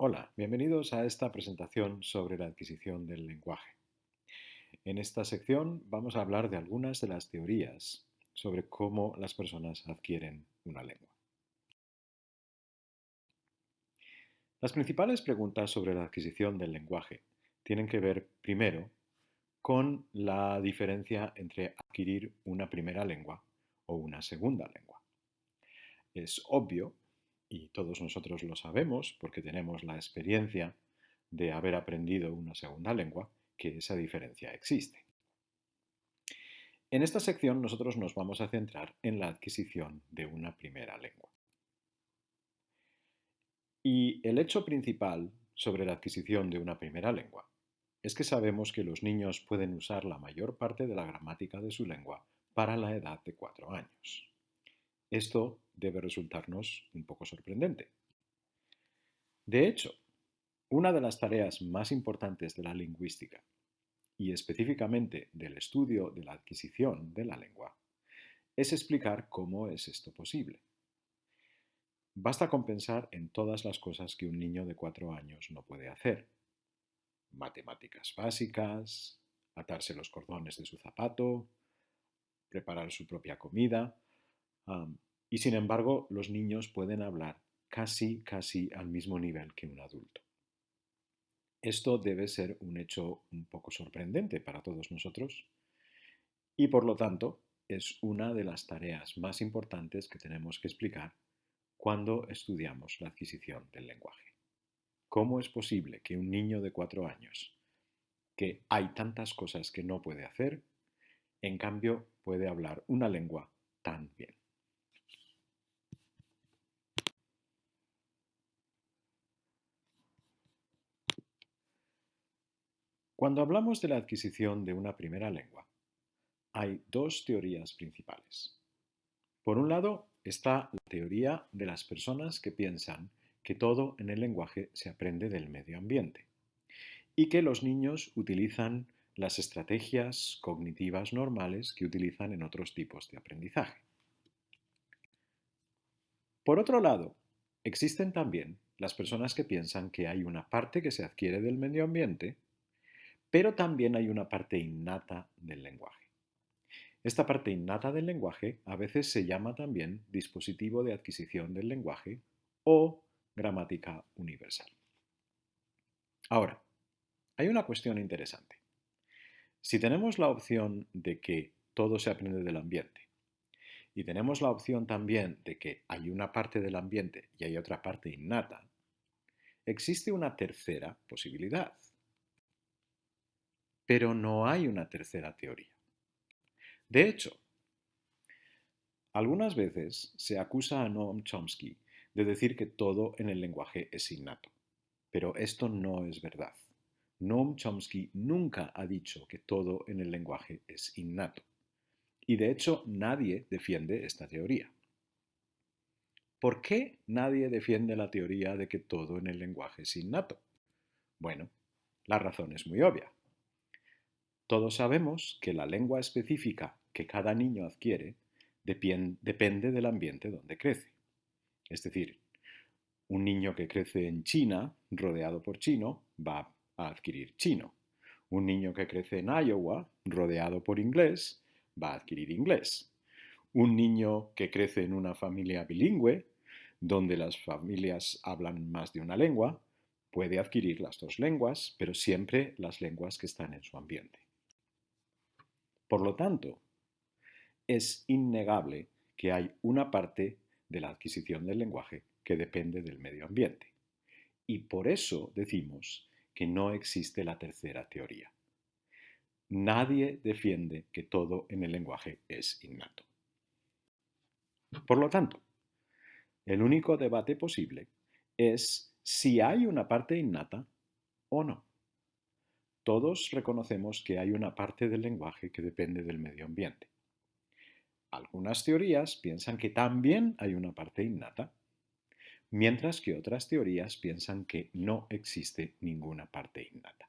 Hola, bienvenidos a esta presentación sobre la adquisición del lenguaje. En esta sección vamos a hablar de algunas de las teorías sobre cómo las personas adquieren una lengua. Las principales preguntas sobre la adquisición del lenguaje tienen que ver primero con la diferencia entre adquirir una primera lengua o una segunda lengua. Es obvio, y todos nosotros lo sabemos porque tenemos la experiencia de haber aprendido una segunda lengua, que esa diferencia existe. En esta sección nosotros nos vamos a centrar en la adquisición de una primera lengua. Y el hecho principal sobre la adquisición de una primera lengua es que sabemos que los niños pueden usar la mayor parte de la gramática de su lengua para la edad de 4 años. Esto debe resultarnos un poco sorprendente. De hecho, una de las tareas más importantes de la lingüística, y específicamente del estudio de la adquisición de la lengua, es explicar cómo es esto posible. Basta con pensar en todas las cosas que un niño de 4 años no puede hacer. Matemáticas básicas, atarse los cordones de su zapato, preparar su propia comida. Y sin embargo, los niños pueden hablar casi al mismo nivel que un adulto. Esto debe ser un hecho un poco sorprendente para todos nosotros y por lo tanto es una de las tareas más importantes que tenemos que explicar cuando estudiamos la adquisición del lenguaje. ¿Cómo es posible que un niño de 4 años, que hay tantas cosas que no puede hacer, en cambio puede hablar una lengua tan bien? Cuando hablamos de la adquisición de una primera lengua, hay dos teorías principales. Por un lado está la teoría de las personas que piensan que todo en el lenguaje se aprende del medio ambiente y que los niños utilizan las estrategias cognitivas normales que utilizan en otros tipos de aprendizaje. Por otro lado, existen también las personas que piensan que hay una parte que se adquiere del medio ambiente, pero también hay una parte innata del lenguaje. Esta parte innata del lenguaje a veces se llama también dispositivo de adquisición del lenguaje o gramática universal. Ahora, hay una cuestión interesante. Si tenemos la opción de que todo se aprende del ambiente y tenemos la opción también de que hay una parte del ambiente y hay otra parte innata, existe una tercera posibilidad. Pero no hay una tercera teoría. De hecho, algunas veces se acusa a Noam Chomsky de decir que todo en el lenguaje es innato, pero esto no es verdad. Noam Chomsky nunca ha dicho que todo en el lenguaje es innato, y de hecho nadie defiende esta teoría. ¿Por qué nadie defiende la teoría de que todo en el lenguaje es innato? Bueno, la razón es muy obvia. Todos sabemos que la lengua específica que cada niño adquiere depende del ambiente donde crece. Es decir, un niño que crece en China, rodeado por chino, va a adquirir chino. Un niño que crece en Iowa, rodeado por inglés, va a adquirir inglés. Un niño que crece en una familia bilingüe, donde las familias hablan más de una lengua, puede adquirir las dos lenguas, pero siempre las lenguas que están en su ambiente. Por lo tanto, es innegable que hay una parte de la adquisición del lenguaje que depende del medio ambiente. Y por eso decimos que no existe la tercera teoría. Nadie defiende que todo en el lenguaje es innato. Por lo tanto, el único debate posible es si hay una parte innata o no. Todos reconocemos que hay una parte del lenguaje que depende del medio ambiente. Algunas teorías piensan que también hay una parte innata, mientras que otras teorías piensan que no existe ninguna parte innata.